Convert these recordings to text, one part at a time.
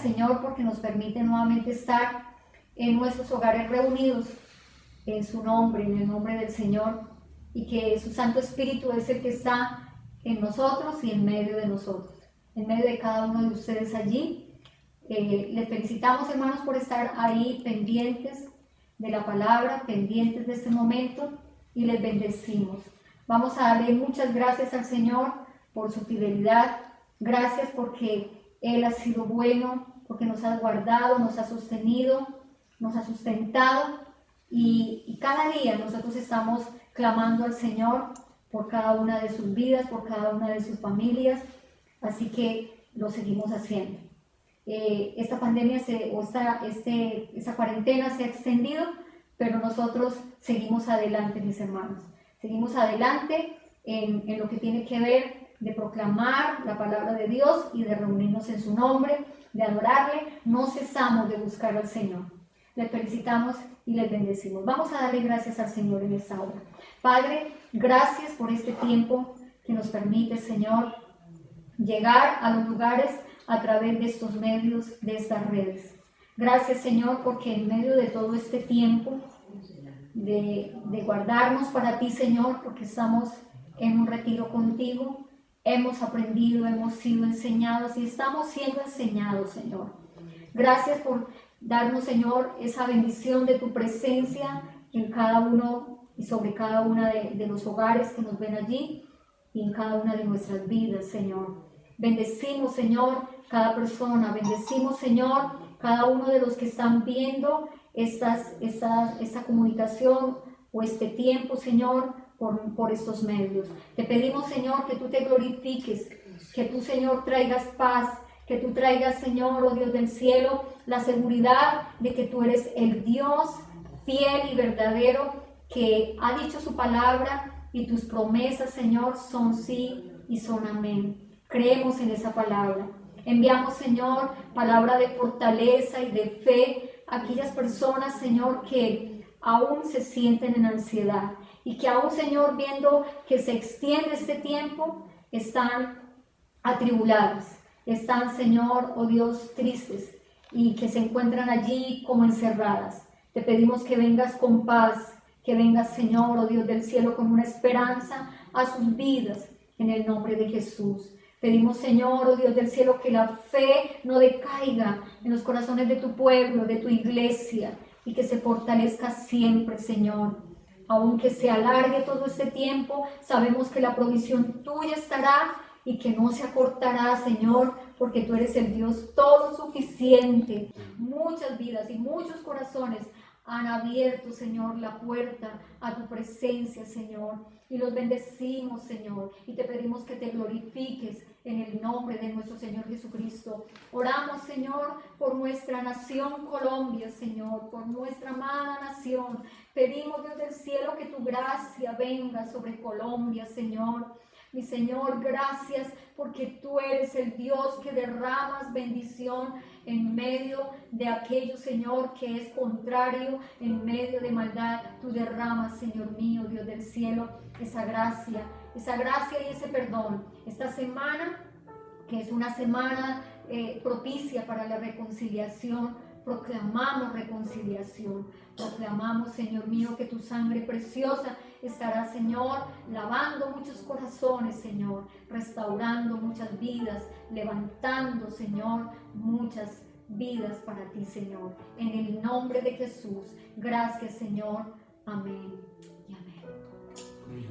Señor, porque nos permite nuevamente estar en nuestros hogares reunidos en su nombre, en el nombre del Señor, y que su Santo Espíritu es el que está en nosotros y en medio de nosotros, en medio de cada uno de ustedes allí. Les felicitamos, hermanos, por estar ahí pendientes de la palabra, pendientes de este momento, y les bendecimos. Vamos a darle muchas gracias al Señor por su fidelidad. Gracias porque Él ha sido bueno, porque nos ha guardado, nos ha sostenido, nos ha sustentado, y cada día nosotros estamos clamando al Señor por cada una de sus vidas, por cada una de sus familias, así que lo seguimos haciendo. Esta pandemia esta cuarentena se ha extendido, pero nosotros seguimos adelante, mis hermanos. Seguimos adelante en lo que tiene que ver de proclamar la palabra de Dios y de reunirnos en su nombre, de adorarle. No cesamos de buscar al Señor. Les felicitamos y les bendecimos. Vamos a darle gracias al Señor en esta hora. Padre, gracias por este tiempo que nos permite, Señor, llegar a los lugares a través de estos medios, de estas redes. Gracias, Señor, porque en medio de todo este tiempo de guardarnos para ti, Señor, porque estamos en un retiro contigo, hemos aprendido, hemos sido enseñados y estamos siendo enseñados, Señor. Gracias por darnos, Señor, esa bendición de tu presencia en cada uno y sobre cada una de los hogares que nos ven allí y en cada una de nuestras vidas, Señor. Bendecimos, Señor, cada persona. Bendecimos, Señor, cada uno de los que están viendo esta comunicación o este tiempo, Señor, por estos medios. Te pedimos, Señor, que tú te glorifiques, que tú, Señor, traigas paz, que tú traigas, Señor, oh Dios del cielo, la seguridad de que tú eres el Dios fiel y verdadero que ha dicho su palabra, y tus promesas, Señor, son sí y son amén. Creemos en esa palabra. Enviamos, Señor, palabra de fortaleza y de fe a aquellas personas, Señor, que aún se sienten en ansiedad y que aún, Señor, viendo que se extiende este tiempo, están atribuladas, están, Señor, oh Dios, tristes y que se encuentran allí como encerradas. Te pedimos que vengas con paz, que vengas, Señor, oh Dios del cielo, con una esperanza a sus vidas, en el nombre de Jesús. Pedimos, Señor, oh Dios del cielo, que la fe no decaiga en los corazones de tu pueblo, de tu iglesia, y que se fortalezca siempre, Señor. Aunque se alargue todo este tiempo, sabemos que la provisión tuya estará y que no se acortará, Señor, porque tú eres el Dios todo suficiente. Muchas vidas y muchos corazones han abierto, Señor, la puerta a tu presencia, Señor, y los bendecimos, Señor, y te pedimos que te glorifiques en el nombre de nuestro Señor Jesucristo. Oramos, Señor, por nuestra nación Colombia, Señor, por nuestra amada nación. Pedimos, Dios del cielo, que tu gracia venga sobre Colombia, Señor. Mi Señor, gracias porque tú eres el Dios que derramas bendición en medio de aquello, Señor, que es contrario, en medio de maldad. Tú derramas, Señor mío, Dios del cielo, esa gracia y ese perdón. Esta semana, que es una semana propicia para la reconciliación, proclamamos reconciliación. Proclamamos, Señor mío, que tu sangre preciosa estará, Señor, lavando muchos corazones, Señor, restaurando muchas vidas, levantando, Señor, muchas vidas para ti, Señor. En el nombre de Jesús. Gracias, Señor. Amén y amén. Amén.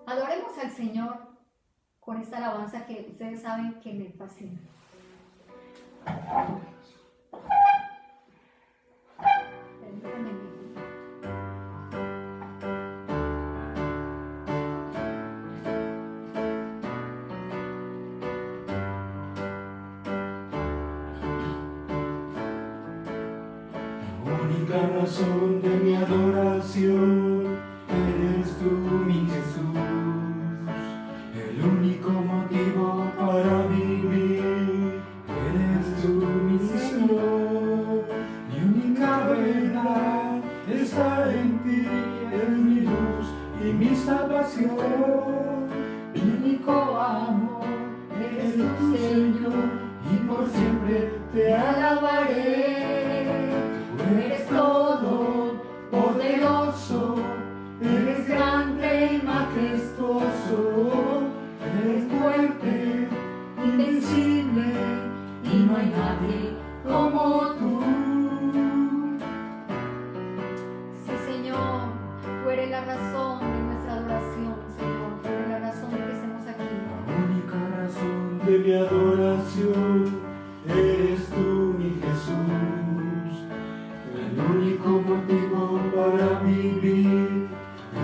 Adoremos al Señor con esta alabanza que ustedes saben que me fascina. La única razón de mi adoración eres tú, mi Jesús. El único motivo para vivir eres tú, mi Señor. Mi única verdad está en ti, eres mi luz y mi salvación. Mi eres la razón de nuestra adoración, Señor. Tú eres la razón de que estemos aquí. La única razón de mi adoración eres tú, mi Jesús. El único motivo para vivir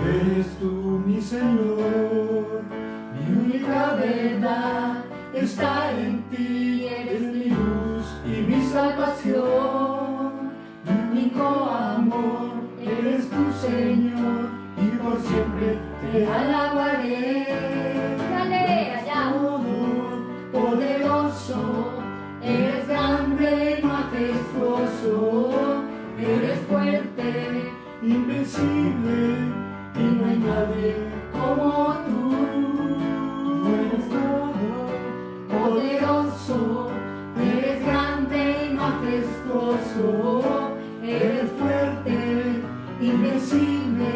eres tú, mi Señor. Mi única verdad está en ti, eres mi luz y mi salvación. Mi único amor eres tu Señor y por siempre te alabaré. Dale, allá. Poderoso, eres grande y majestuoso, eres fuerte, invencible y no hay nadie como tú. Eres todo poderoso, eres grande y majestuoso, eres fuerte, invencible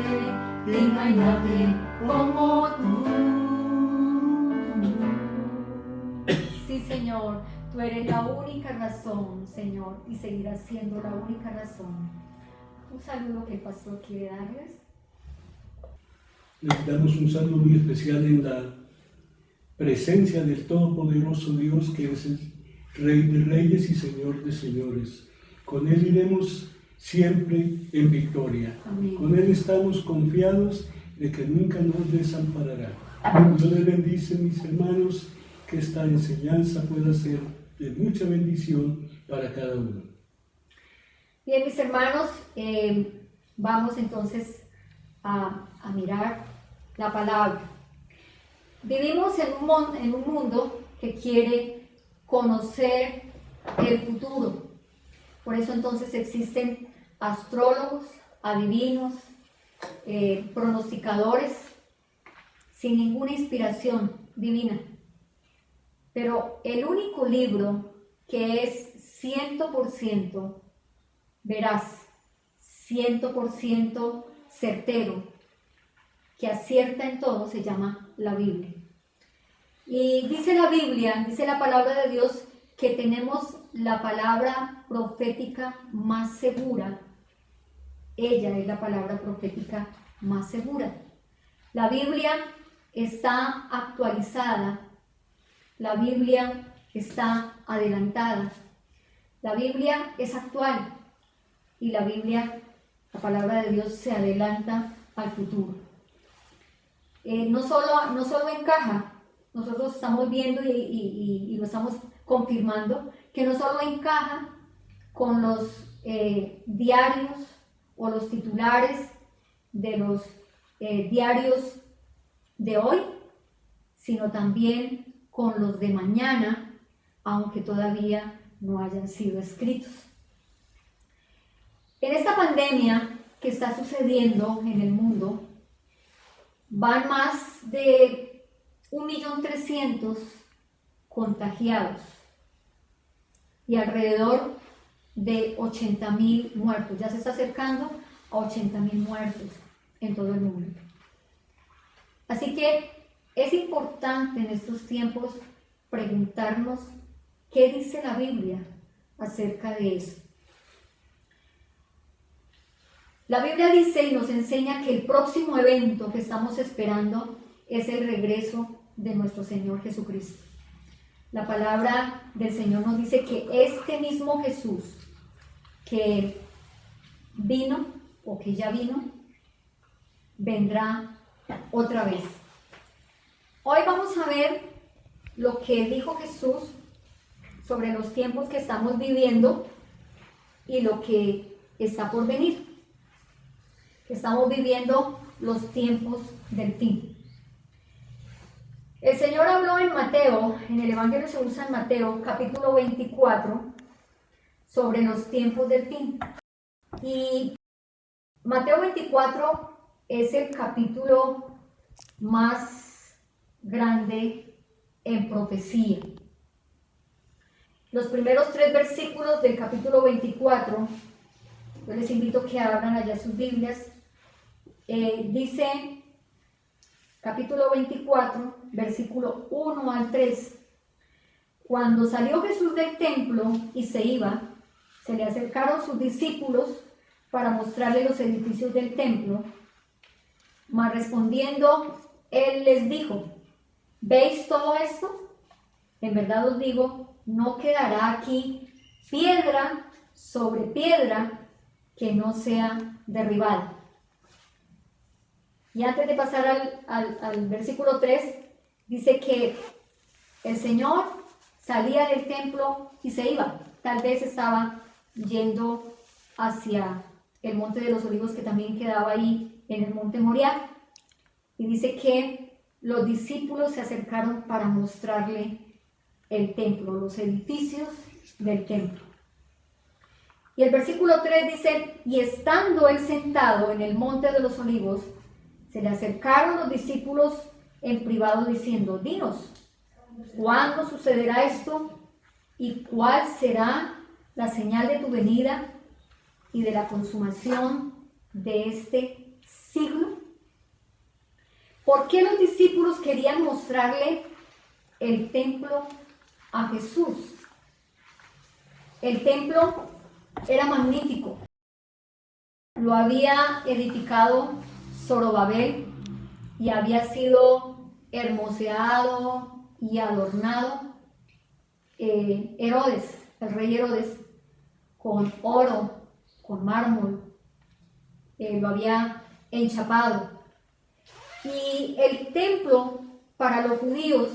y no hay nadie como tú. Sí, Señor, tú eres la única razón, Señor, y seguirás siendo la única razón. Un saludo que el pastor quiere darles. Les damos un saludo muy especial en la presencia del Todopoderoso Dios, que es el Rey de Reyes y Señor de Señores. Con Él iremos siempre en victoria. Amén. Con Él estamos confiados de que nunca nos desamparará. Dios les bendice, mis hermanos, que esta enseñanza pueda ser de mucha bendición para cada uno. Bien, mis hermanos, vamos entonces a mirar la palabra. Vivimos en un mundo que quiere conocer el futuro. Por eso entonces existen astrólogos, adivinos, pronosticadores, sin ninguna inspiración divina. Pero el único libro que es 100% veraz, 100% certero, que acierta en todo, se llama la Biblia. Y dice la Biblia, dice la palabra de Dios, que tenemos la palabra profética más segura. Ella es la palabra profética más segura. La Biblia está actualizada, la Biblia está adelantada, la Biblia es actual y la Biblia, la palabra de Dios, se adelanta al futuro. No solo encaja, nosotros estamos viendo y lo estamos confirmando, que no solo encaja con los diarios o los titulares de los diarios de hoy, sino también con los de mañana, aunque todavía no hayan sido escritos. En esta pandemia que está sucediendo en el mundo, van más de 1.300.000 contagiados y alrededor de 80.000 muertos. Ya se está acercando a 80.000 muertos en todo el mundo. Así que es importante en estos tiempos preguntarnos qué dice la Biblia acerca de eso. La Biblia dice y nos enseña que el próximo evento que estamos esperando es el regreso de nuestro Señor Jesucristo. La palabra del Señor nos dice que este mismo Jesús que vino o que ya vino, vendrá otra vez. Hoy vamos a ver lo que dijo Jesús sobre los tiempos que estamos viviendo y lo que está por venir. Estamos viviendo los tiempos del fin. El Señor habló en Mateo, en el Evangelio según San Mateo, capítulo 24, sobre los tiempos del fin. Y Mateo 24 es el capítulo más grande en profecía. Los primeros 3 versículos del capítulo 24, yo les invito a que abran allá sus Biblias. Dice, capítulo 24, versículo 1 al 3. Cuando salió Jesús del templo y se iba, se le acercaron sus discípulos para mostrarle los edificios del templo. Mas respondiendo, él les dijo: ¿veis todo esto? En verdad os digo, no quedará aquí piedra sobre piedra que no sea derribada. Y antes de pasar al versículo 3, dice que el Señor salía del templo y se iba. Tal vez estaba yendo hacia el monte de los olivos, que también quedaba ahí en el monte Moriah. Y dice que los discípulos se acercaron para mostrarle el templo, los edificios del templo. Y el versículo 3 dice: y estando él sentado en el monte de los olivos, se le acercaron los discípulos en privado diciendo: dinos, ¿cuándo sucederá esto? ¿Y cuál será la señal de tu venida y de la consumación de este siglo? ¿Por qué los discípulos querían mostrarle el templo a Jesús? El templo era magnífico. Lo había edificado Zorobabel y había sido hermoseado y adornado Herodes, el rey Herodes, con oro, con mármol. Lo había enchapado. Y el templo para los judíos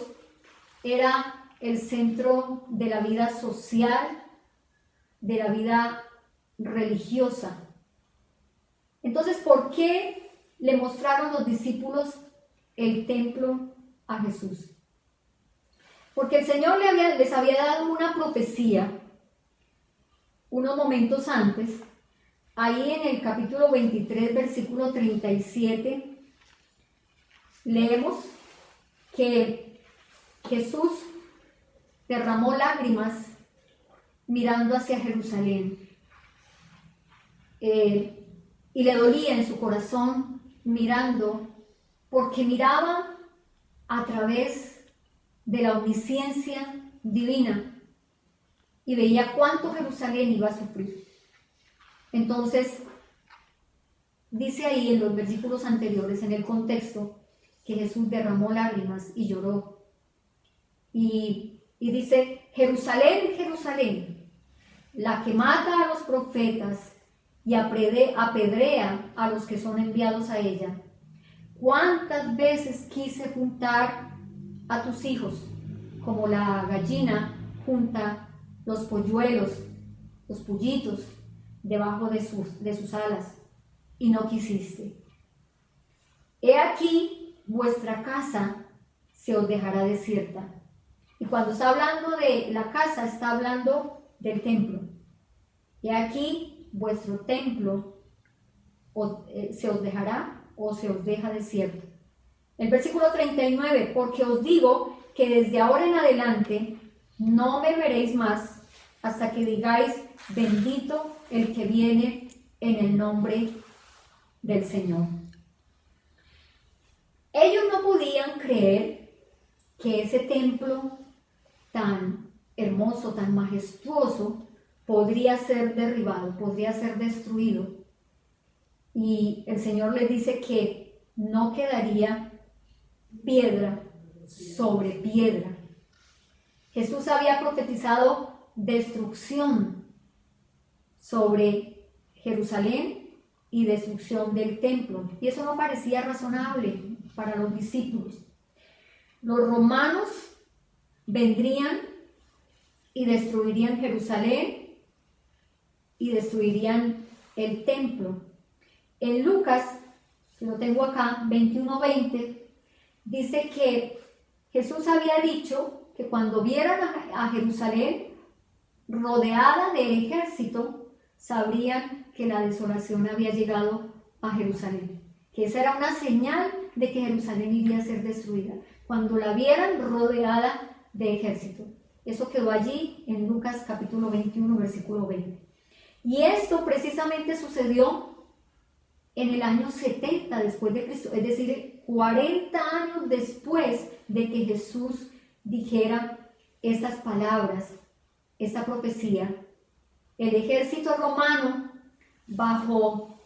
era el centro de la vida social, de la vida religiosa. Entonces, ¿por qué le mostraron los discípulos el templo a Jesús? Porque el Señor les había dado una profecía unos momentos antes. Ahí en el capítulo 23, versículo 37, leemos que Jesús derramó lágrimas mirando hacia Jerusalén. Y le dolía en su corazón mirando, porque miraba a través de la omnisciencia divina y veía cuánto Jerusalén iba a sufrir. Entonces, dice ahí en los versículos anteriores, en el contexto, que Jesús derramó lágrimas y lloró. Y dice: Jerusalén, Jerusalén, la que mata a los profetas y apedrea a los que son enviados a ella. ¿Cuántas veces quise juntar a tus hijos, como la gallina junta los polluelos, los pollitos, debajo de sus alas, y no quisiste? He aquí, vuestra casa se os dejará desierta. Y cuando está hablando de la casa, está hablando del templo. He aquí, vuestro templo se os dejará o se os deja desierto. El versículo 39, porque os digo que desde ahora en adelante no me veréis más hasta que digáis: bendito el que viene en el nombre del Señor. Ellos no podían creer que ese templo tan hermoso, tan majestuoso, podría ser derribado, podría ser destruido. Y el Señor les dice que no quedaría piedra sobre piedra. Jesús había profetizado destrucción sobre Jerusalén y destrucción del templo. Y eso no parecía razonable para los discípulos. Los romanos vendrían y destruirían Jerusalén y destruirían el templo. En Lucas, que lo tengo acá, 21:20, dice que Jesús había dicho que cuando vieran a Jerusalén rodeada de ejército, sabrían que la desolación había llegado a Jerusalén, que esa era una señal de que Jerusalén iría a ser destruida, cuando la vieran rodeada de ejército. Eso quedó allí en Lucas capítulo 21, versículo 20. Y esto precisamente sucedió en el año 70 después de Cristo, es decir, 40 años después de que Jesús dijera estas palabras, esta profecía. El ejército romano, bajo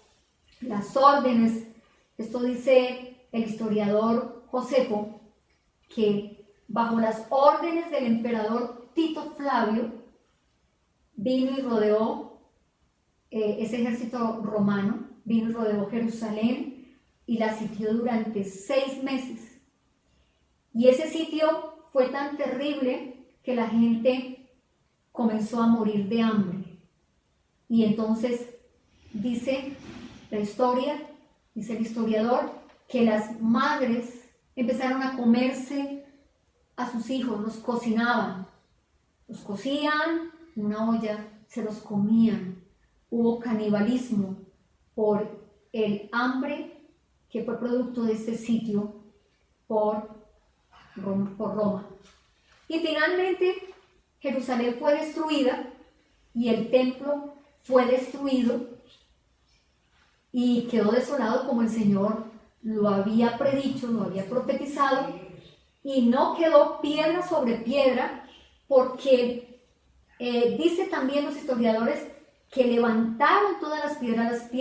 las órdenes Esto dice el historiador Josefo, que bajo las órdenes del emperador Tito Flavio, vino y rodeó ese ejército romano, vino y rodeó Jerusalén y la sitió durante 6 meses. Y ese sitio fue tan terrible que la gente comenzó a morir de hambre. Y entonces dice la historia, dice el historiador, que las madres empezaron a comerse a sus hijos, los cocinaban, los cocían en una olla, se los comían. Hubo canibalismo por el hambre que fue producto de este sitio por Roma. Y finalmente Jerusalén fue destruida y el templo fue destruido y quedó desolado como el Señor lo había predicho, lo había profetizado, y no quedó piedra sobre piedra, porque dice también los historiadores que levantaron todas las piedras,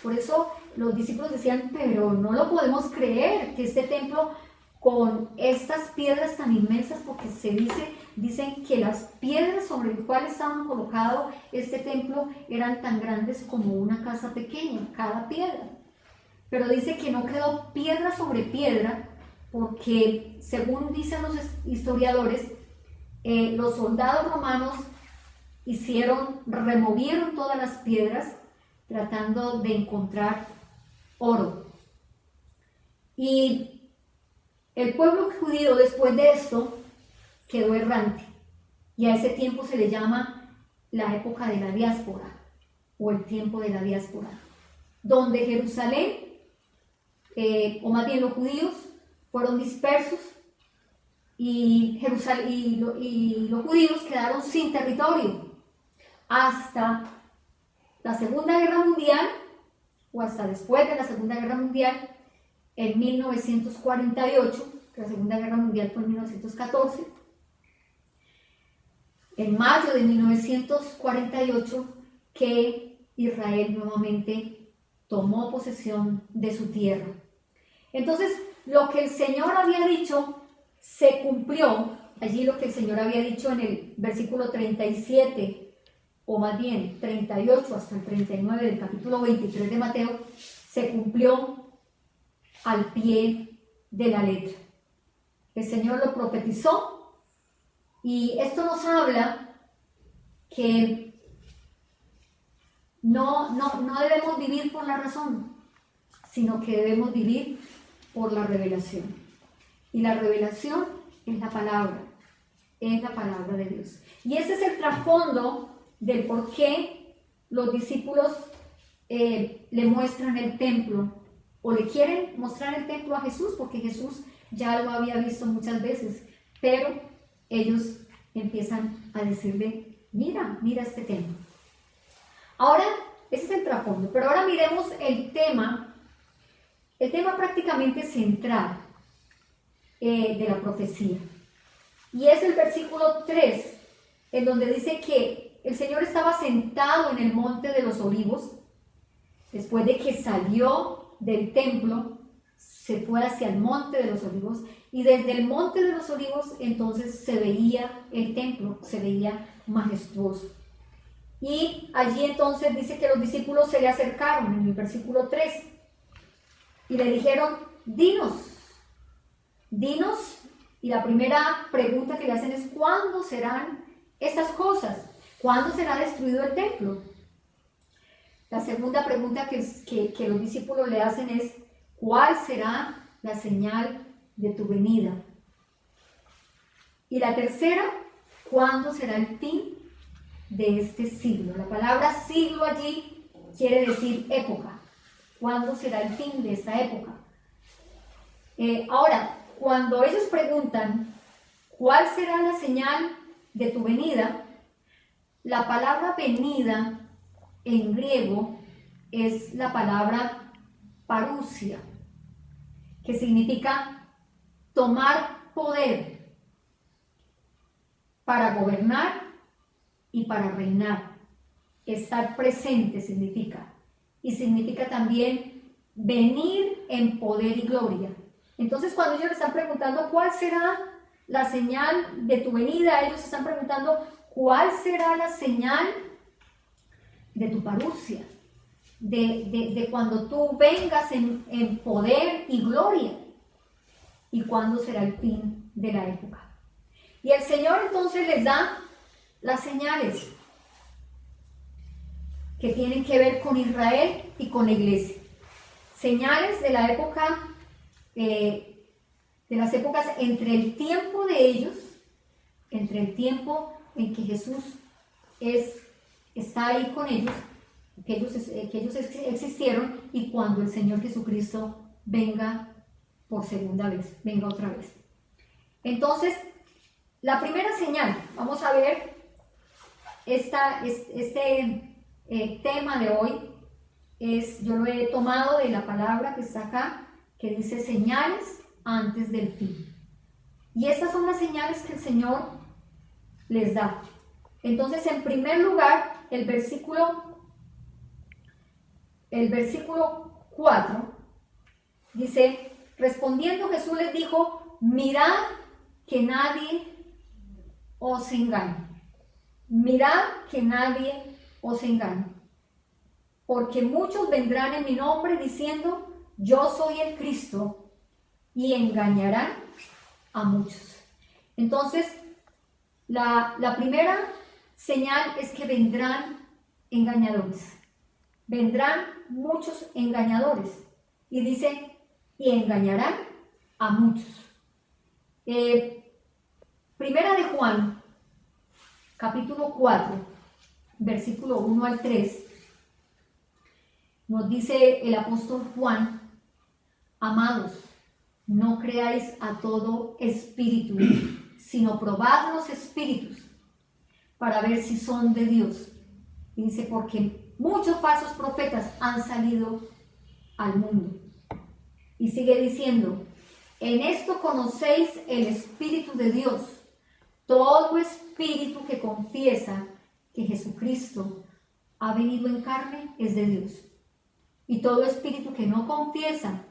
por eso los discípulos decían, pero no lo podemos creer, que este templo con estas piedras tan inmensas, porque dicen que las piedras sobre las cuales estaban colocado este templo eran tan grandes como una casa pequeña, cada piedra. Pero dice que no quedó piedra sobre piedra, porque según dicen los historiadores, los soldados romanos removieron todas las piedras tratando de encontrar oro. Y el pueblo judío después de esto quedó errante, y a ese tiempo se le llama la época de la diáspora o el tiempo de la diáspora, donde Jerusalén, o más bien los judíos, fueron dispersos y los judíos quedaron sin territorio hasta la Segunda Guerra Mundial, o hasta después de la Segunda Guerra Mundial, en 1948, que la Segunda Guerra Mundial fue en 1914, en mayo de 1948, que Israel nuevamente tomó posesión de su tierra. Entonces, lo que el Señor había dicho se cumplió. Allí lo que el Señor había dicho en el versículo 37, o más bien 38 hasta el 39 del capítulo 23 de Mateo, se cumplió al pie de la letra. El Señor lo profetizó, y esto nos habla que no debemos vivir por la razón, sino que debemos vivir por la revelación. Y la revelación es la palabra de Dios. Y ese es el trasfondo del por qué los discípulos le muestran el templo, o le quieren mostrar el templo a Jesús, porque Jesús ya lo había visto muchas veces, pero ellos empiezan a decirle, mira este templo. Ahora, ese es el trasfondo, pero ahora miremos el tema prácticamente central de la profecía. Y es el versículo 3, en donde dice que el Señor estaba sentado en el monte de los olivos, después de que salió del templo, se fue hacia el monte de los olivos, y desde el monte de los olivos entonces se veía el templo, se veía majestuoso. Y allí entonces dice que los discípulos se le acercaron en el versículo 3 y le dijeron, dinos, y la primera pregunta que le hacen es, ¿cuándo serán estas cosas? ¿Cuándo será destruido el templo? La segunda pregunta que los discípulos le hacen es, ¿cuál será la señal de tu venida? Y la tercera, ¿cuándo será el fin de este siglo? La palabra siglo allí quiere decir época. ¿Cuándo será el fin de esta época? Ahora, cuando ellos preguntan, ¿cuál será la señal de tu venida? La palabra venida en griego es la palabra parousia, que significa tomar poder para gobernar y para reinar. Estar presente significa. Y significa también venir en poder y gloria. Entonces, cuando ellos le están preguntando cuál será la señal de tu venida, ellos están preguntando cuál será la señal de tu parusia, de cuando tú vengas en poder y gloria, y cuándo será el fin de la época. Y el Señor entonces les da las señales que tienen que ver con Israel y con la iglesia. Señales de la época, de las épocas entre el tiempo de ellos, entre el tiempo en que Jesús está ahí con ellos, que ellos existieron, y cuando el Señor Jesucristo venga por segunda vez, venga otra vez. Entonces, la primera señal, vamos a ver este tema de hoy, yo lo he tomado de la palabra que está acá, que dice señales antes del fin. Y estas son las señales que el Señor les da. Entonces, en primer lugar, el versículo 4 dice: respondiendo Jesús les dijo, mirad que nadie os engañe. Mirad que nadie os engañe. Porque muchos vendrán en mi nombre diciendo, yo soy el Cristo, y engañarán a muchos. Entonces, la primera señal es que vendrán engañadores. Vendrán muchos engañadores. Y dice, y engañarán a muchos. Primera de Juan, capítulo 4, versículo 1 al 3, nos dice el apóstol Juan: amados, no creáis a todo espíritu, sino probad los espíritus para ver si son de Dios. Y dice, porque muchos falsos profetas han salido al mundo. Y sigue diciendo, en esto conocéis el Espíritu de Dios. Todo espíritu que confiesa que Jesucristo ha venido en carne es de Dios. Y todo espíritu que no confiesa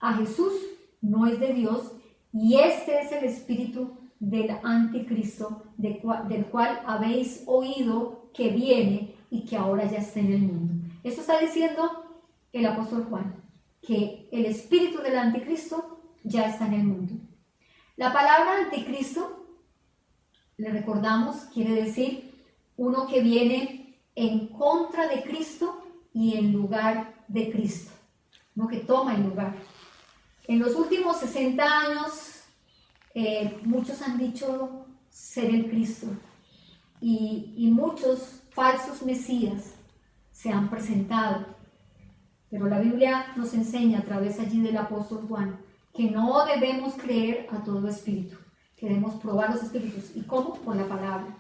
a Jesús no es de Dios. Y este es el espíritu del anticristo, del cual habéis oído que viene y que ahora ya está en el mundo. Esto está diciendo el apóstol Juan, que el espíritu del anticristo ya está en el mundo. La palabra anticristo, le recordamos, quiere decir uno que viene en contra de Cristo y en lugar de Cristo, uno que toma el lugar. En los últimos 60 años, muchos han dicho ser el Cristo, y muchos falsos mesías se han presentado. Pero la Biblia nos enseña a través allí del apóstol Juan que no debemos creer a todo espíritu, que debemos probar los espíritus. ¿Y cómo? Por la palabra.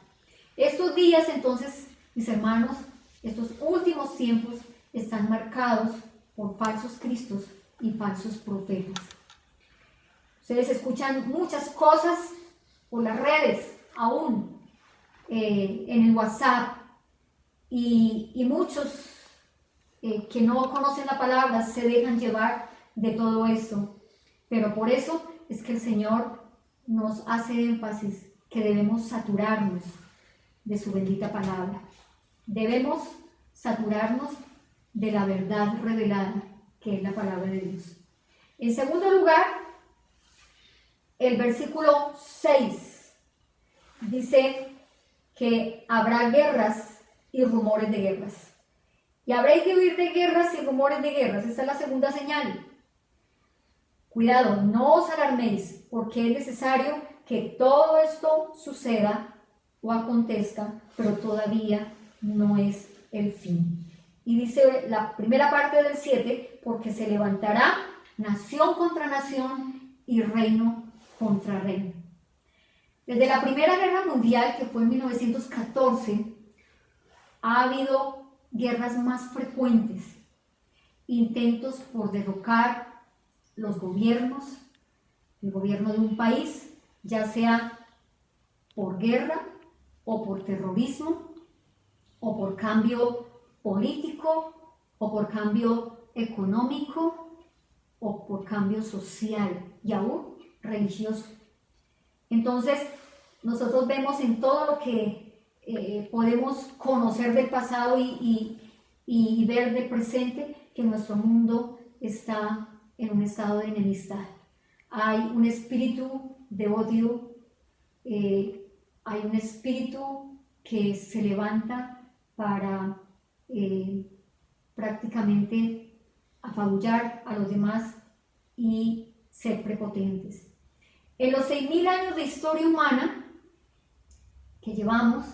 Estos días, entonces, mis hermanos, estos últimos tiempos están marcados por falsos cristos y falsos profetas. Ustedes escuchan muchas cosas por las redes, aún en el WhatsApp, y muchos que no conocen la palabra se dejan llevar de todo esto. Pero por eso es que el Señor nos hace énfasis que debemos saturarnos de su bendita palabra. Debemos saturarnos de la verdad revelada, que es la palabra de Dios. En segundo lugar, el versículo 6 dice que habrá guerras y rumores de guerras. Y habréis de oír de guerras y rumores de guerras. Esta es la segunda señal. Cuidado, no os alarméis, porque es necesario que todo esto suceda o acontezca, pero todavía no es el fin. Y dice la primera parte del 7, porque se levantará nación contra nación y reino contra reino. Desde la Primera Guerra Mundial, que fue en 1914, ha habido guerras más frecuentes, intentos por derrocar los gobiernos, el gobierno de un país, ya sea por guerra o por terrorismo o por cambio político o por cambio económico, o por cambio social y aún religioso. Entonces, nosotros vemos en todo lo que podemos conocer del pasado y ver del presente que nuestro mundo está en un estado de enemistad. Hay un espíritu de odio, hay un espíritu que se levanta para prácticamente apabullar a los demás y ser prepotentes. En los 6.000 años de historia humana que llevamos,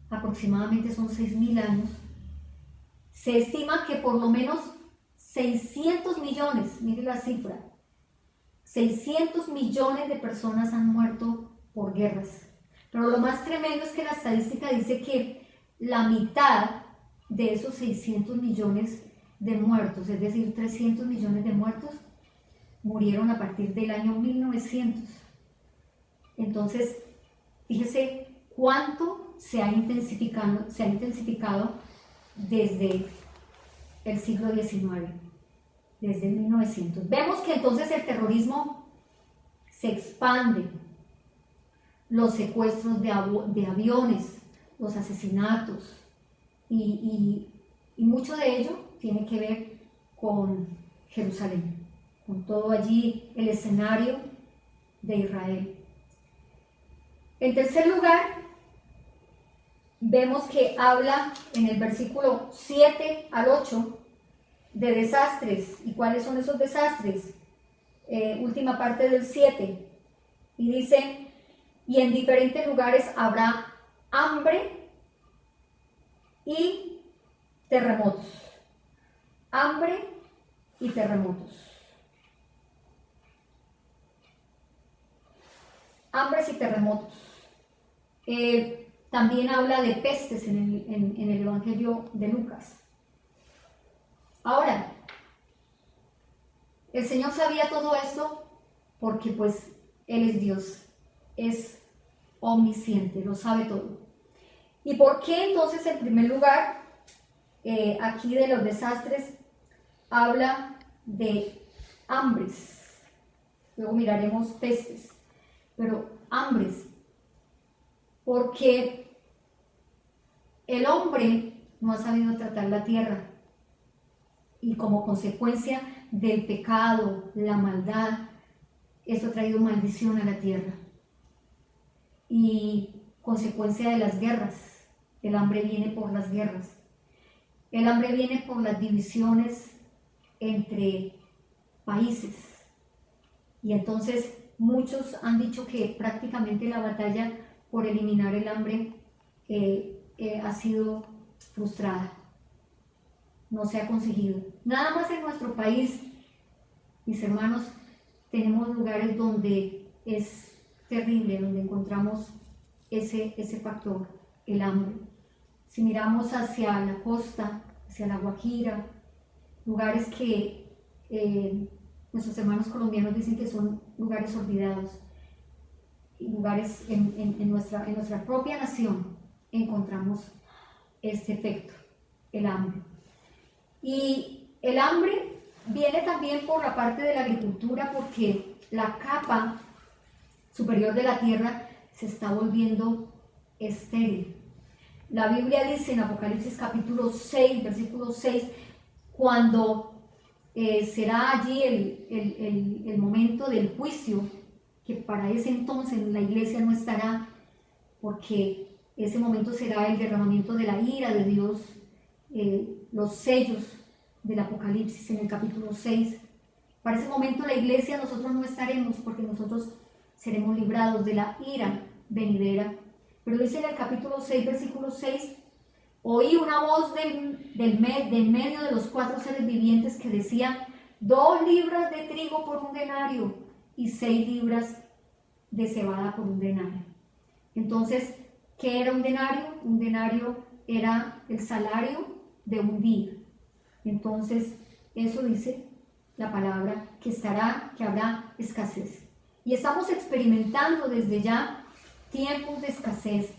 aproximadamente son 6.000 años, se estima que por lo menos 600 millones, mire la cifra, 600 millones de personas han muerto por guerras. Pero lo más tremendo es que la estadística dice que la mitad de esos 600 millones de muertos, es decir, 300 millones de muertos, murieron a partir del año 1900. Entonces, fíjese cuánto se ha intensificado desde el siglo XIX, desde 1900. Vemos que entonces el terrorismo se expande, los secuestros de aviones, los asesinatos, y mucho de ello tiene que ver con Jerusalén, con todo allí el escenario de Israel. En tercer lugar, vemos que habla en el versículo 7 al 8 de desastres. ¿Y cuáles son esos desastres? Última parte del 7. Y dice, y en diferentes lugares habrá hambre y terremotos. Hambre y terremotos. Hambres y terremotos. También habla de pestes en el Evangelio de Lucas. Ahora, el Señor sabía todo esto porque pues Él es Dios, es omnisciente, lo sabe todo. ¿Y por qué entonces en primer lugar, aquí de los desastres, habla de hambres? Luego miraremos pestes, pero hambres. Porque el hombre no ha sabido tratar la tierra y como consecuencia del pecado, la maldad, esto ha traído maldición a la tierra. Y consecuencia de las guerras, el hambre viene por las guerras. El hambre viene por las divisiones entre países. Y entonces muchos han dicho que prácticamente la batalla por eliminar el hambre ha sido frustrada, no se ha conseguido. Nada más en nuestro país, mis hermanos, tenemos lugares donde es terrible, donde encontramos ese factor, el hambre. Si miramos hacia la costa, hacia la Guajira, lugares que nuestros hermanos colombianos dicen que son lugares olvidados, lugares en nuestra propia nación encontramos este efecto, el hambre. Y el hambre viene también por la parte de la agricultura, porque la capa superior de la tierra se está volviendo estéril. La Biblia dice en Apocalipsis capítulo 6, versículo 6, cuando será allí el momento del juicio, que para ese entonces la iglesia no estará, porque ese momento será el derramamiento de la ira de Dios, los sellos del Apocalipsis en el capítulo 6. Para ese momento la iglesia nosotros no estaremos, porque nosotros seremos librados de la ira venidera. Pero dice en el capítulo 6, versículo 6, oí una voz del medio de los 4 seres vivientes que decía, 2 libras de trigo por un denario y 6 libras de cebada por un denario. Entonces, ¿qué era un denario? Un denario era el salario de un día. Entonces, eso dice la palabra, que habrá escasez. Y estamos experimentando desde ya tiempos de escasez.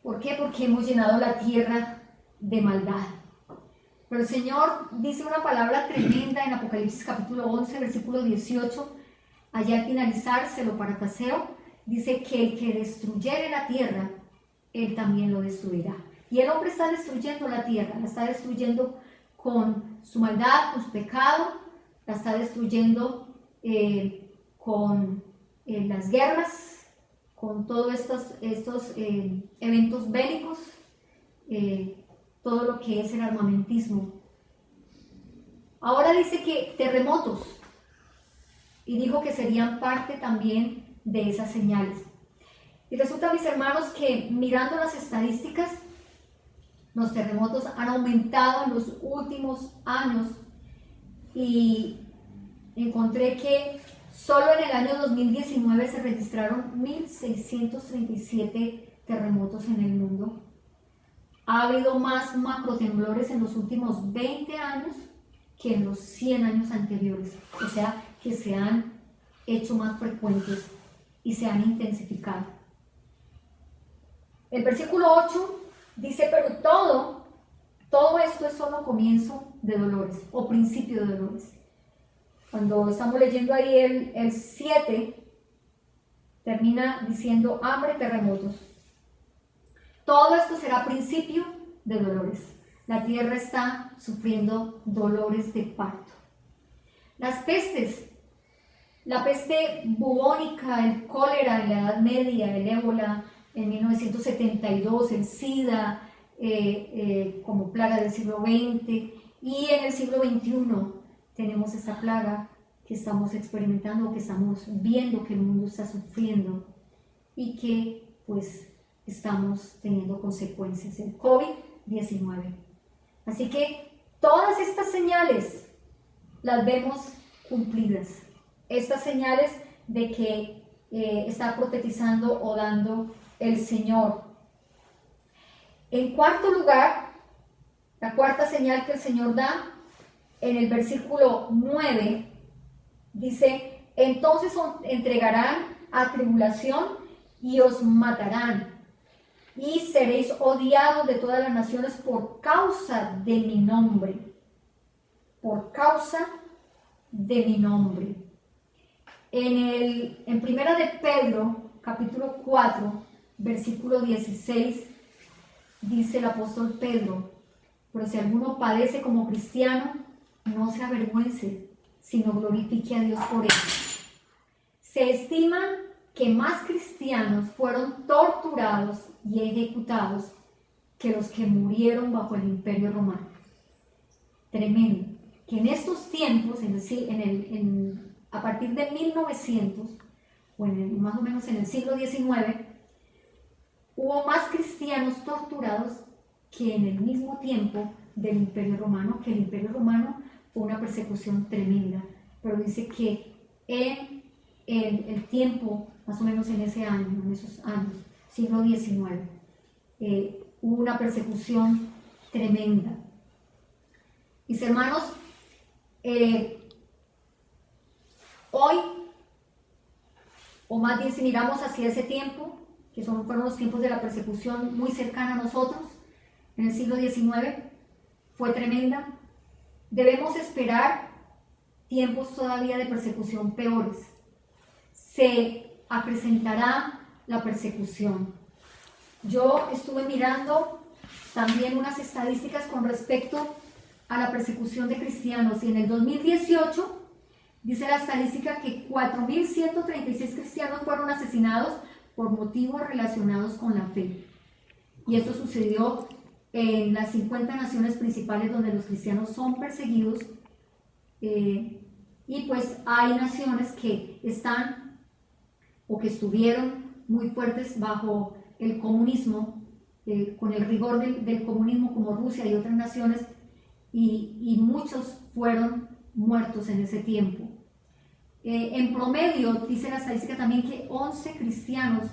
¿Por qué? Porque hemos llenado la tierra de maldad. Pero el Señor dice una palabra tremenda en Apocalipsis capítulo 11, versículo 18, allá al finalizar, se lo parafraseo, dice que el que destruyere la tierra, Él también lo destruirá. Y el hombre está destruyendo la tierra, la está destruyendo con su maldad, con su pecado, la está destruyendo con las guerras, con todos estos eventos bélicos, todo lo que es el armamentismo. Ahora dice que terremotos, y dijo que serían parte también de esas señales. Y resulta, mis hermanos, que mirando las estadísticas, los terremotos han aumentado en los últimos años, y encontré que solo en el año 2019 se registraron 1.637 terremotos en el mundo. Ha habido más macrotemblores en los últimos 20 años que en los 100 años anteriores, o sea que se han hecho más frecuentes y se han intensificado. El versículo 8 dice, pero todo esto es solo comienzo de dolores o principio de dolores. Cuando estamos leyendo ahí el 7, termina diciendo hambre, terremotos. Todo esto será principio de dolores. La tierra está sufriendo dolores de parto. Las pestes, la peste bubónica, el cólera en la Edad Media, el ébola en 1972, el SIDA como plaga del siglo XX, y en el siglo XXI tenemos esa plaga que estamos experimentando, que estamos viendo que el mundo está sufriendo y que pues estamos teniendo consecuencias, el COVID-19. Así que todas estas señales las vemos cumplidas, estas señales de que está profetizando o dando el Señor. En cuarto lugar, la cuarta señal que el Señor da, en el versículo 9, dice, entonces os entregarán a tribulación y os matarán, y seréis odiados de todas las naciones por causa de mi nombre. Por causa de mi nombre. En Primera de Pedro, capítulo 4, versículo 16, dice el apóstol Pedro, pero si alguno padece como cristiano, no se avergüence, sino glorifique a Dios por él. Se estima que más cristianos fueron torturados y ejecutados que los que murieron bajo el Imperio Romano. Tremendo. Que en estos tiempos, a partir de 1900, o más o menos en el siglo XIX, hubo más cristianos torturados que en el mismo tiempo del Imperio Romano, que el Imperio Romano fue una persecución tremenda. Pero dice que en el tiempo, más o menos en esos años, siglo XIX, hubo una persecución tremenda. Mis hermanos, hoy, o más bien si miramos hacia ese tiempo, que fueron los tiempos de la persecución muy cercana a nosotros, en el siglo XIX, fue tremenda. Debemos esperar tiempos todavía de persecución peores. Se acrecentará la persecución. Yo estuve mirando también unas estadísticas con respecto a la persecución de cristianos, y en el 2018 dice la estadística que 4.136 cristianos fueron asesinados por motivos relacionados con la fe. Y esto sucedió en las 50 naciones principales donde los cristianos son perseguidos, y pues hay naciones que están o que estuvieron muy fuertes bajo el comunismo, con el rigor del comunismo, como Rusia y otras naciones, y muchos fueron muertos en ese tiempo. En promedio, dice la estadística también que 11 cristianos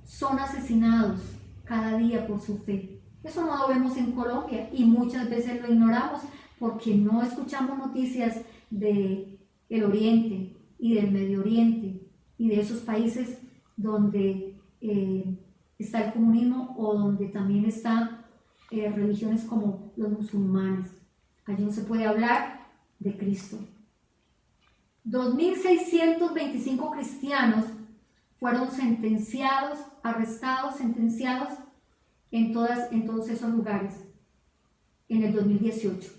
son asesinados cada día por su fe. Eso no lo vemos en Colombia y muchas veces lo ignoramos porque no escuchamos noticias del Oriente y del Medio Oriente y de esos países donde está el comunismo o donde también están religiones como los musulmanes. Allí no se puede hablar de Cristo. 2.625 cristianos fueron sentenciados, arrestados, sentenciados en todos esos lugares en el 2018.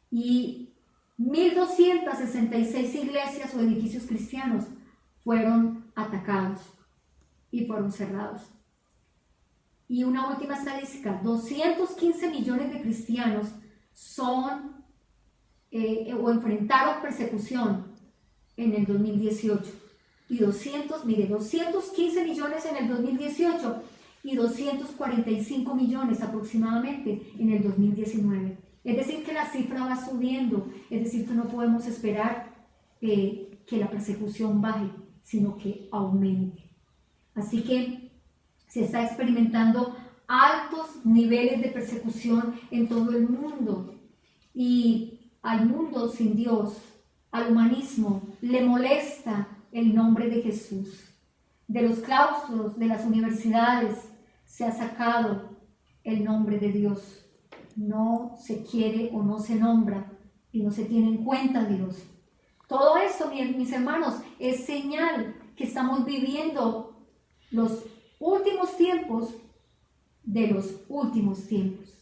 Y 1.266 iglesias o edificios cristianos fueron atacados y fueron cerrados. Y una última estadística, 215 millones de cristianos son o enfrentaron persecución en el 2018. Y 215 millones en el 2018 y 245 millones aproximadamente en el 2019. Es decir, que la cifra va subiendo, es decir, que no podemos esperar que la persecución baje, sino que aumente. Así que se está experimentando altos niveles de persecución en todo el mundo. Y al mundo sin Dios, al humanismo, le molesta el nombre de Jesús. De los claustros, de las universidades, se ha sacado el nombre de Dios. No se quiere o no se nombra y no se tiene en cuenta a Dios. Todo esto, mis hermanos, es señal que estamos viviendo los últimos tiempos de los últimos tiempos.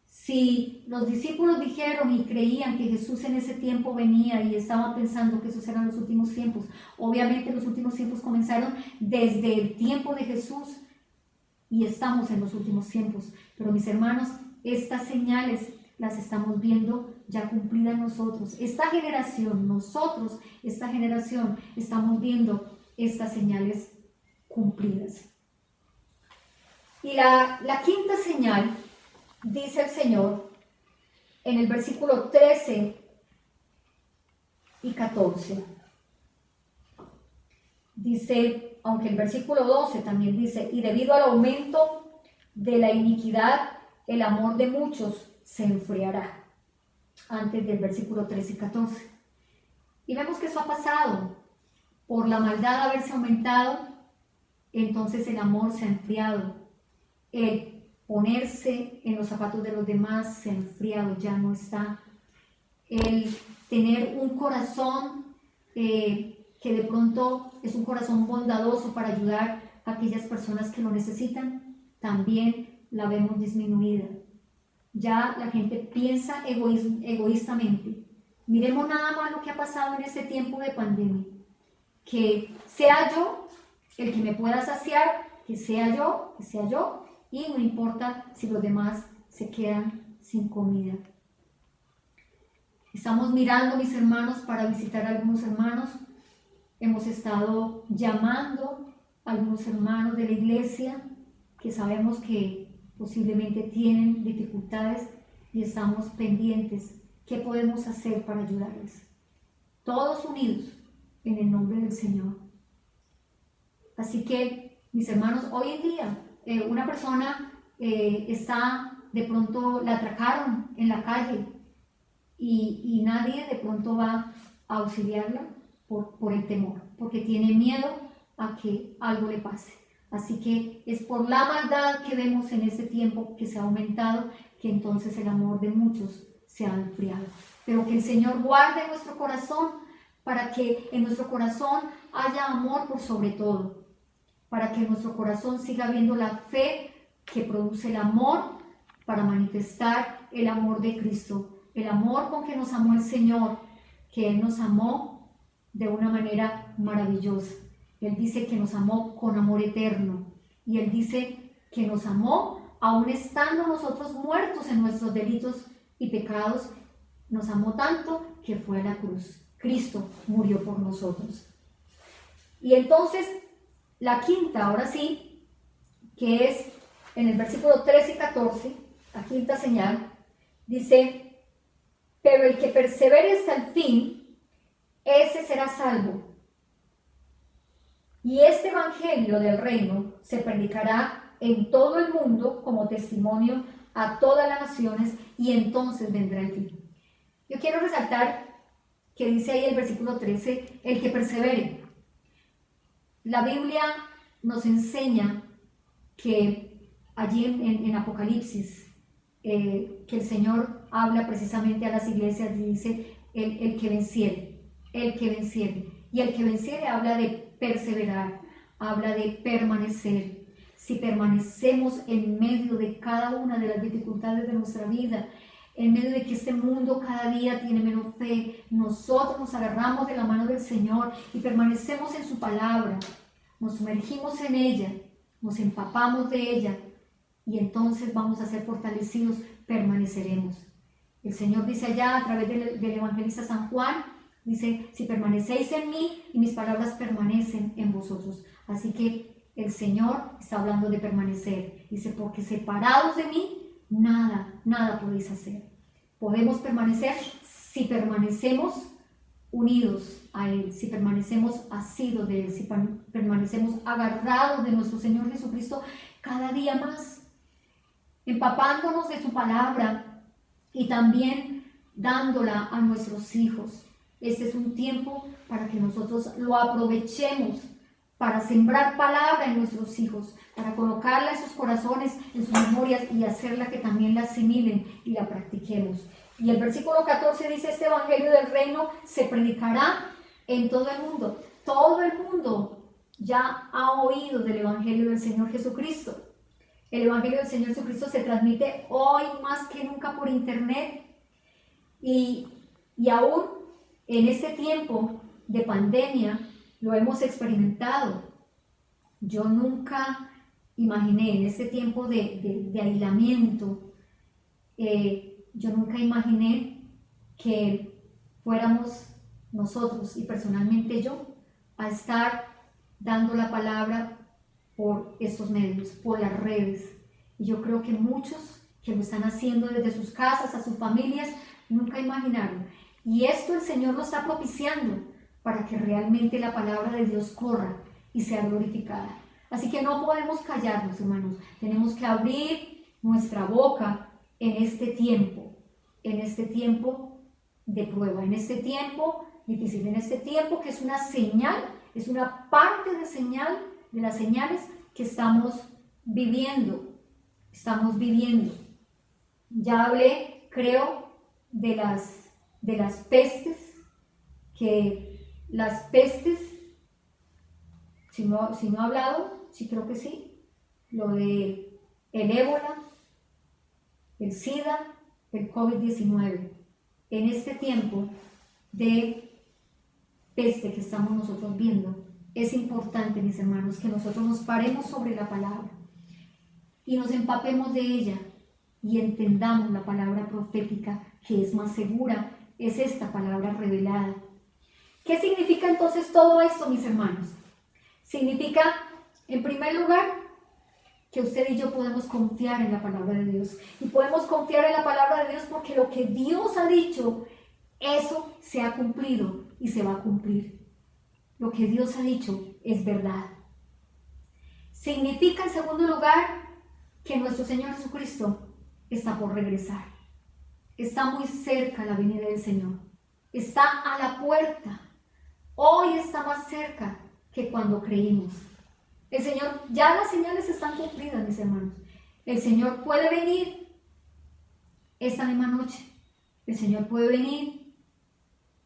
Si los discípulos dijeron y creían que Jesús en ese tiempo venía y estaban pensando que esos eran los últimos tiempos, obviamente los últimos tiempos comenzaron desde el tiempo de Jesús y estamos en los últimos tiempos. Pero mis hermanos, estas señales las estamos viendo ya cumplidas nosotros. Esta generación, nosotros, esta generación, estamos viendo estas señales cumplidas. Y la quinta señal, dice el Señor en el versículo 13 y 14. Dice, aunque el versículo 12 también dice, y debido al aumento de la iniquidad, el amor de muchos se enfriará. Antes del versículo 13 y 14. Y vemos que eso ha pasado. Por la maldad haberse aumentado, entonces el amor se ha enfriado. El ponerse en los zapatos de los demás se ha enfriado, ya no está. El tener un corazón que de pronto es un corazón bondadoso para ayudar a aquellas personas que lo necesitan, también la vemos disminuida. Ya la gente piensa egoístamente. Miremos nada más lo que ha pasado en este tiempo de pandemia. Que sea yo el que me pueda saciar, que sea yo, y no importa si los demás se quedan sin comida. Estamos mirando, mis hermanos, para visitar a algunos hermanos. Hemos estado llamando a algunos hermanos de la iglesia que sabemos que posiblemente tienen dificultades y estamos pendientes. ¿Qué podemos hacer para ayudarles? Todos unidos en el nombre del Señor. Así que, mis hermanos, hoy en día una persona está, de pronto la atracaron en la calle y nadie de pronto va a auxiliarla por el temor, porque tiene miedo a que algo le pase. Así que es por la maldad que vemos en este tiempo que se ha aumentado, que entonces el amor de muchos se ha enfriado. Pero que el Señor guarde nuestro corazón para que en nuestro corazón haya amor por sobre todo, para que en nuestro corazón siga habiendo la fe que produce el amor para manifestar el amor de Cristo, el amor con que nos amó el Señor, que Él nos amó de una manera maravillosa. Él dice que nos amó con amor eterno y Él dice que nos amó aún estando nosotros muertos en nuestros delitos y pecados. Nos amó tanto que fue a la cruz. Cristo murió por nosotros. Y entonces la quinta, ahora sí, que es en el versículo 13 y 14, la quinta señal, dice, pero el que persevere hasta el fin, ese será salvo. Y este evangelio del reino se predicará en todo el mundo como testimonio a todas las naciones y entonces vendrá el fin. Yo quiero resaltar que dice ahí el versículo 13, el que persevere. La Biblia nos enseña que allí en Apocalipsis, que el Señor habla precisamente a las iglesias y dice el que venciere, el que venciere. Y el que venciere habla de perseverar, habla de permanecer. Si permanecemos en medio de cada una de las dificultades de nuestra vida, en medio de que este mundo cada día tiene menos fe, nosotros nos agarramos de la mano del Señor y permanecemos en su palabra, nos sumergimos en ella, nos empapamos de ella y entonces vamos a ser fortalecidos, permaneceremos. El Señor dice allá a través del evangelista San Juan, dice, si permanecéis en mí y mis palabras permanecen en vosotros. Así que el Señor está hablando de permanecer. Dice, porque separados de mí, nada podéis hacer. Podemos permanecer si permanecemos unidos a Él, si permanecemos asidos de Él, si permanecemos agarrados de nuestro Señor Jesucristo cada día más, empapándonos de su palabra y también dándola a nuestros hijos. Este es un tiempo para que nosotros lo aprovechemos para sembrar palabra en nuestros hijos, para colocarla en sus corazones, en sus memorias y hacerla que también la asimilen y la practiquemos. Y el versículo 14 dice, este evangelio del reino se predicará en todo el mundo. Todo el mundo ya ha oído del evangelio del Señor Jesucristo. El evangelio del Señor Jesucristo se transmite hoy más que nunca por internet y aún en este tiempo de pandemia lo hemos experimentado. Yo nunca imaginé en este tiempo de aislamiento, yo nunca imaginé que fuéramos nosotros y personalmente yo a estar dando la palabra por estos medios, por las redes. Y yo creo que muchos que lo están haciendo desde sus casas, a sus familias, nunca imaginaron. Y esto el Señor lo está propiciando para que realmente la palabra de Dios corra y sea glorificada. Así que no podemos callarnos, hermanos. Tenemos que abrir nuestra boca en este tiempo de prueba, en este tiempo difícil, en este tiempo que es una señal, es una parte de señal, de las señales que estamos viviendo. Ya hablé, creo, de las pestes, que las pestes, si no he hablado, sí creo que sí, lo de el ébola, el SIDA, el COVID-19. En este tiempo de peste que estamos nosotros viendo, es importante, mis hermanos, que nosotros nos paremos sobre la palabra y nos empapemos de ella y entendamos la palabra profética que es más segura, es esta palabra revelada. ¿Qué significa entonces todo esto, mis hermanos? Significa, en primer lugar, que usted y yo podemos confiar en la palabra de Dios. Y podemos confiar en la palabra de Dios porque lo que Dios ha dicho, eso se ha cumplido y se va a cumplir. Lo que Dios ha dicho es verdad. Significa, en segundo lugar, que nuestro Señor Jesucristo está por regresar. Está muy cerca la venida del Señor. Está a la puerta. Hoy está más cerca que cuando creímos. El Señor, ya las señales están cumplidas, mis hermanos. El Señor puede venir esta misma noche. El Señor puede venir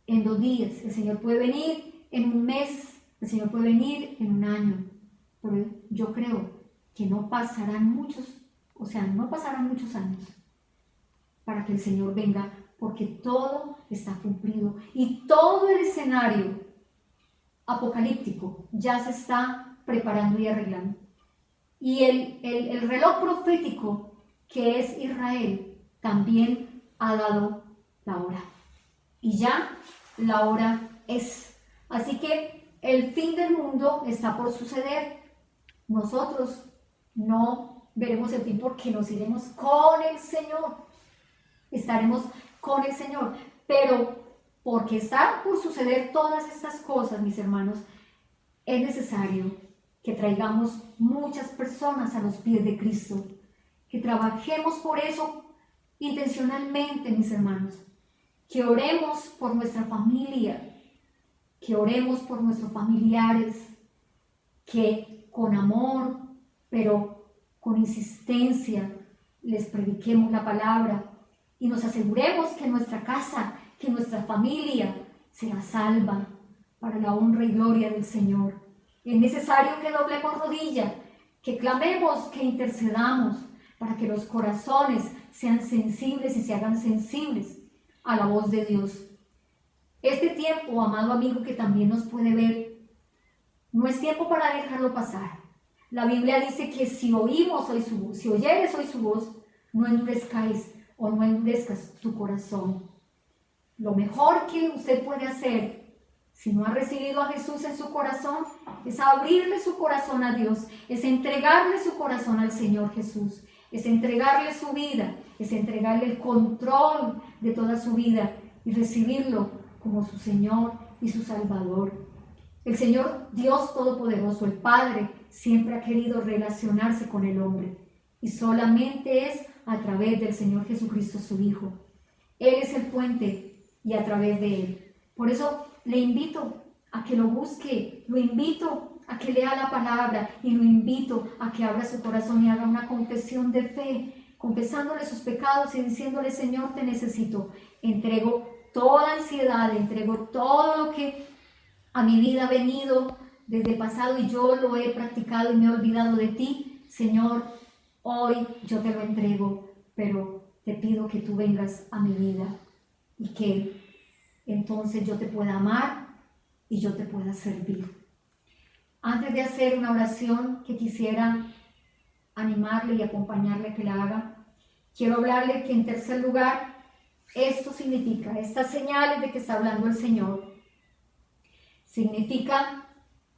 en 2 días. El Señor puede venir en 1 mes. El Señor puede venir en 1 año. Pero yo creo que no pasarán muchos años para que el Señor venga, porque todo está cumplido y todo el escenario apocalíptico ya se está preparando y arreglando. Y el reloj profético que es Israel también ha dado la hora. Y ya la hora es. Así que el fin del mundo está por suceder. Nosotros no veremos el fin porque nos iremos con el Señor. Estaremos con el Señor. Pero porque están por suceder todas estas cosas, mis hermanos, es necesario que traigamos muchas personas a los pies de Cristo, que trabajemos por eso intencionalmente, mis hermanos, que oremos por nuestra familia, que oremos por nuestros familiares, que con amor, pero con insistencia, les prediquemos la palabra, y nos aseguremos que nuestra casa, que nuestra familia será salva para la honra y gloria del Señor. Es necesario que doblemos rodilla, que clamemos, que intercedamos para que los corazones sean sensibles y se hagan sensibles a la voz de Dios. Este tiempo, amado amigo que también nos puede ver, no es tiempo para dejarlo pasar. La Biblia dice que si oímos hoy su voz, si oyeres hoy su voz, no endurezcáis o no endurezcas tu corazón. Lo mejor que usted puede hacer, si no ha recibido a Jesús en su corazón, es abrirle su corazón a Dios, es entregarle su corazón al Señor Jesús, es entregarle su vida, es entregarle el control de toda su vida y recibirlo como su Señor y su Salvador. El Señor Dios Todopoderoso, el Padre, siempre ha querido relacionarse con el hombre y solamente es a través del Señor Jesucristo, su Hijo. Él es el puente y a través de Él. Por eso le invito a que lo busque, lo invito a que lea la palabra y lo invito a que abra su corazón y haga una confesión de fe, confesándole sus pecados y diciéndole: Señor, te necesito. Entrego toda ansiedad, entrego todo lo que a mi vida ha venido desde el pasado y yo lo he practicado y me he olvidado de ti. Señor, hoy yo te lo entrego, pero te pido que tú vengas a mi vida y que entonces yo te pueda amar y yo te pueda servir. Antes de hacer una oración que quisiera animarle y acompañarle a que la haga, quiero hablarle que en tercer lugar, esto significa, estas señales de que está hablando el Señor, significa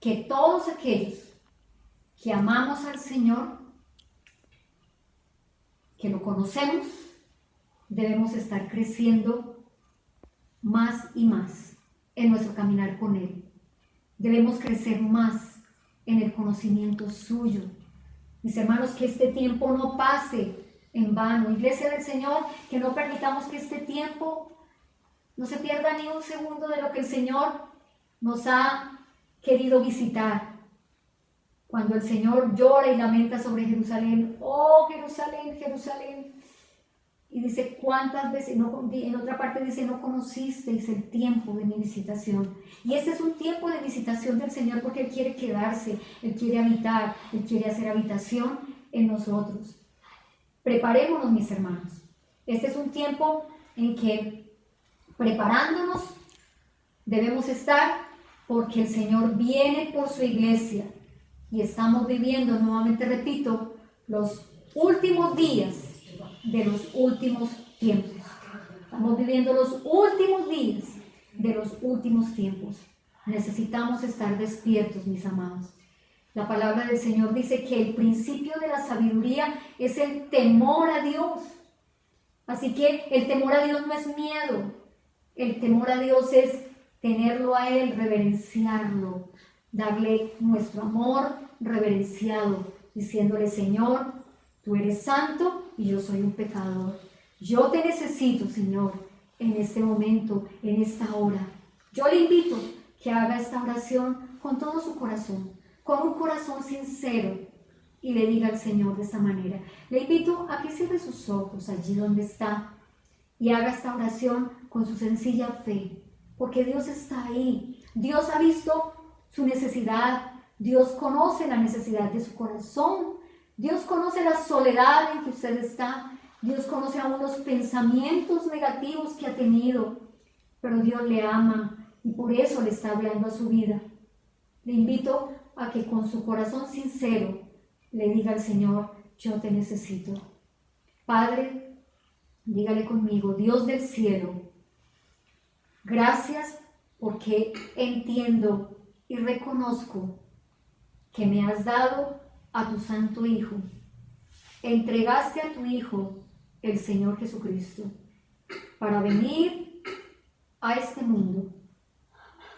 que todos aquellos que amamos al Señor, que lo conocemos, debemos estar creciendo más y más en nuestro caminar con Él. Debemos crecer más en el conocimiento suyo. Mis hermanos, que este tiempo no pase en vano. Iglesia del Señor, que no permitamos que este tiempo no se pierda ni un segundo de lo que el Señor nos ha querido visitar. Cuando el Señor llora y lamenta sobre Jerusalén: oh Jerusalén, Jerusalén, y dice cuántas veces, en otra parte dice: no conocisteis el tiempo de mi visitación. Y este es un tiempo de visitación del Señor porque Él quiere quedarse, Él quiere habitar, Él quiere hacer habitación en nosotros. Preparémonos, mis hermanos. Este es un tiempo en que, preparándonos, debemos estar, porque el Señor viene por su iglesia y estamos viviendo, nuevamente repito, los últimos días de los últimos tiempos. Estamos viviendo los últimos días de los últimos tiempos. Necesitamos estar despiertos, mis amados. La palabra del Señor dice que el principio de la sabiduría es el temor a Dios. Así que el temor a Dios no es miedo. El temor a Dios es tenerlo a Él, reverenciarlo, darle nuestro amor reverenciado, diciéndole: Señor, tú eres santo y yo soy un pecador. Yo te necesito, Señor, en este momento, en esta hora. Yo le invito que haga esta oración con todo su corazón, con un corazón sincero, y le diga al Señor de esta manera. Le invito a que cierre sus ojos allí donde está y haga esta oración con su sencilla fe, porque Dios está ahí. Dios ha visto su necesidad. Dios conoce la necesidad de su corazón. Dios conoce la soledad en que usted está. Dios conoce aún los pensamientos negativos que ha tenido. Pero Dios le ama y por eso le está hablando a su vida. Le invito a que con su corazón sincero le diga al Señor: yo te necesito. Padre, dígale conmigo: Dios del cielo, gracias porque entiendo y reconozco que me has dado a tu Santo Hijo. Entregaste a tu Hijo, el Señor Jesucristo, para venir a este mundo,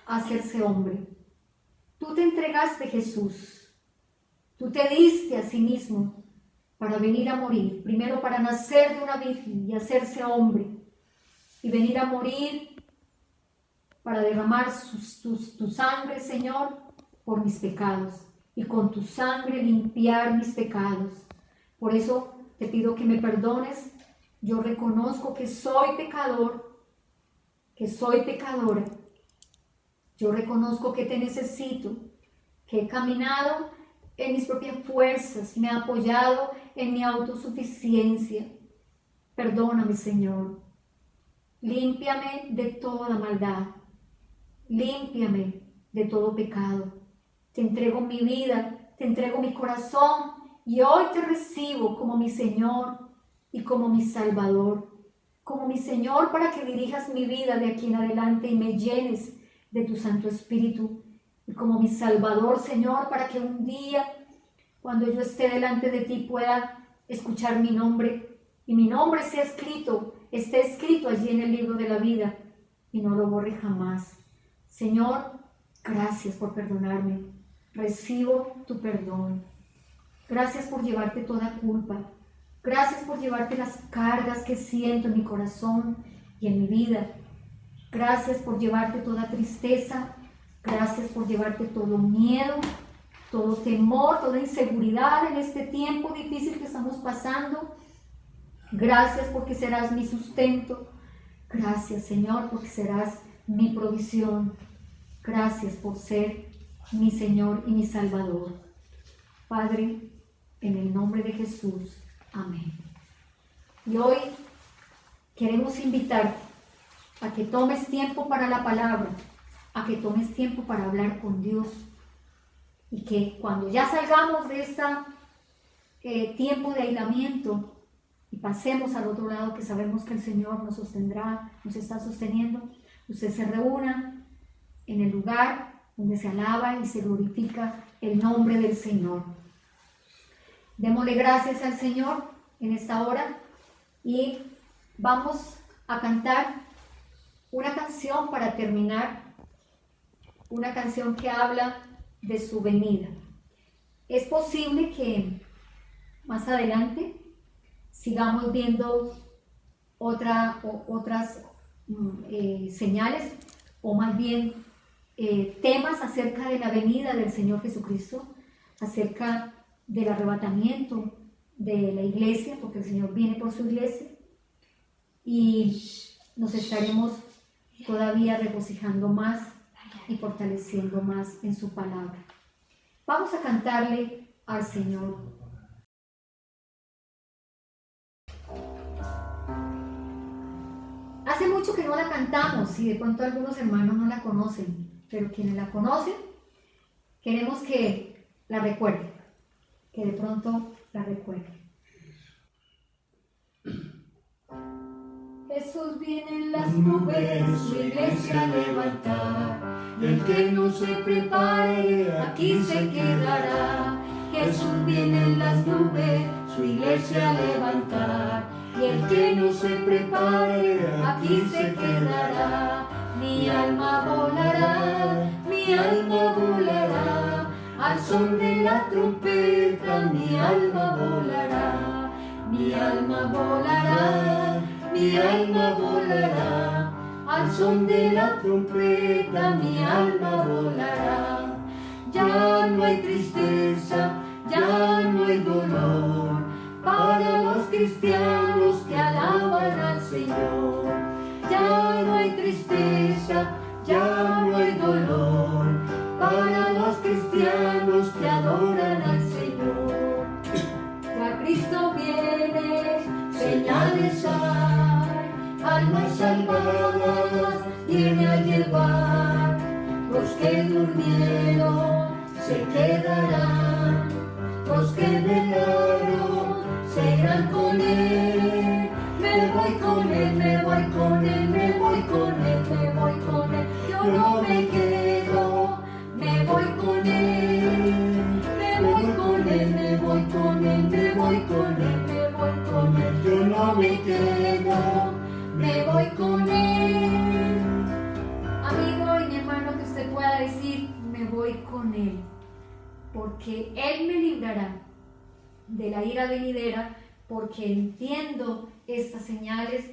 a hacerse hombre. Tú te entregaste, Jesús. Tú te diste a sí mismo para venir a morir, primero para nacer de una virgen y hacerse hombre, y venir a morir para derramar tu sangre, Señor, por mis pecados, y con tu sangre limpiar mis pecados. Por eso te pido que me perdones Yo reconozco que soy pecador, que soy pecadora. Yo reconozco que te necesito, que he caminado en mis propias fuerzas, me he apoyado en mi autosuficiencia. Perdóname, Señor. Límpiame de toda maldad. Límpiame de todo pecado. Te entrego mi vida, te entrego mi corazón y hoy te recibo como mi Señor y como mi Salvador. Como mi Señor para que dirijas mi vida de aquí en adelante y me llenes de tu Santo Espíritu. Y como mi Salvador, Señor, para que un día, cuando yo esté delante de ti, pueda escuchar mi nombre y mi nombre esté escrito allí en el libro de la vida y no lo borre jamás. Señor, gracias por perdonarme. Recibo tu perdón. Gracias por llevarte toda culpa. Gracias por llevarte las cargas que siento en mi corazón y en mi vida. Gracias por llevarte toda tristeza. Gracias por llevarte todo miedo, todo temor, toda inseguridad en este tiempo difícil que estamos pasando. Gracias porque serás mi sustento. Gracias, Señor, porque serás mi provisión. Gracias por ser mi Señor y mi Salvador. Padre, en el nombre de Jesús. Amén. Y hoy queremos invitarte a que tomes tiempo para la palabra, a que tomes tiempo para hablar con Dios y que cuando ya salgamos de este tiempo de aislamiento y pasemos al otro lado, que sabemos que el Señor nos sostendrá, nos está sosteniendo, usted se reúna en el lugar donde se alaba y se glorifica el nombre del Señor. Démosle gracias al Señor en esta hora y vamos a cantar una canción para terminar, una canción que habla de su venida. Es posible que más adelante sigamos viendo otras señales o más bien temas acerca de la venida del Señor Jesucristo, acerca del arrebatamiento de la iglesia, porque el Señor viene por su iglesia y nos estaremos todavía regocijando más y fortaleciendo más en su palabra. Vamos a cantarle al Señor. Hace mucho que no la cantamos y de pronto algunos hermanos no la conocen, pero quienes la conocen, queremos que la recuerden, que de pronto la recuerden. Jesús viene en las nubes, su iglesia a levantar, y el que no se prepare, aquí se quedará. Jesús viene en las nubes, su iglesia a levantar, y el que no se prepare, aquí se quedará. Mi alma volará, mi alma volará, al son de la trompeta, mi alma volará, mi alma volará, mi alma volará, al son de la trompeta, mi alma volará. Ya no hay tristeza, ya no hay dolor, para los cristianos que alaban al Señor. Ya no hay tristeza, ya no hay dolor, para los cristianos que adoran al Señor. Ya Cristo viene, señales hay, almas salvadas viene a llevar. Los que durmieron se quedarán, los que velaron se irán con Él. Me voy con Él, me voy con Él, me voy con Él, me voy con Él. Yo no me quedo, me voy con Él, me voy con Él, me voy con Él, me voy con Él, me voy con Él. Yo no me quedo, me voy con Él. Amigo y mi hermano, que usted pueda decir, me voy con Él, porque Él me librará de la ira venidera, porque entiendo estas señales,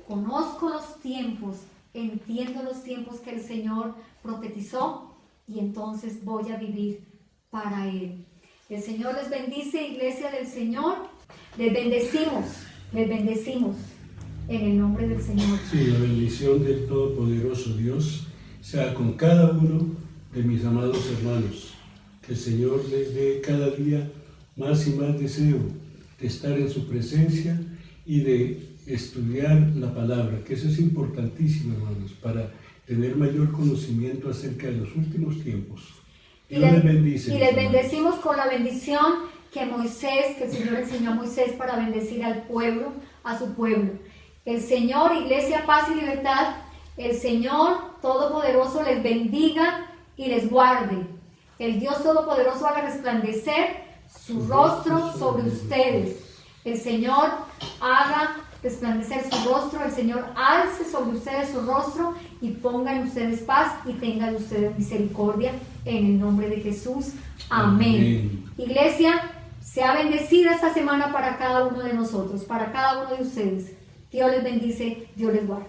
conozco los tiempos, entiendo los tiempos que el Señor profetizó y entonces voy a vivir para Él. El Señor les bendice, iglesia del Señor. Les bendecimos Les bendecimos en el nombre del Señor. Sí, la bendición del Todopoderoso Dios sea con cada uno de mis amados hermanos. Que el Señor les dé cada día más y más deseo de estar en su presencia y de estudiar la palabra, que eso es importantísimo, hermanos, para tener mayor conocimiento acerca de los últimos tiempos. Dios les bendice. Y les bendecimos con la bendición que el Señor enseñó a Moisés para bendecir al pueblo, a su pueblo. El Señor, Iglesia, Paz y Libertad, el Señor Todopoderoso les bendiga y les guarde. El Dios Todopoderoso haga resplandecer su rostro sobre ustedes. El Señor haga resplandecer su rostro, el Señor alce sobre ustedes su rostro y ponga en ustedes paz y tenga de ustedes misericordia en el nombre de Jesús. Amén. Iglesia, sea bendecida esta semana para cada uno de nosotros, para cada uno de ustedes. Dios les bendice, Dios les guarde.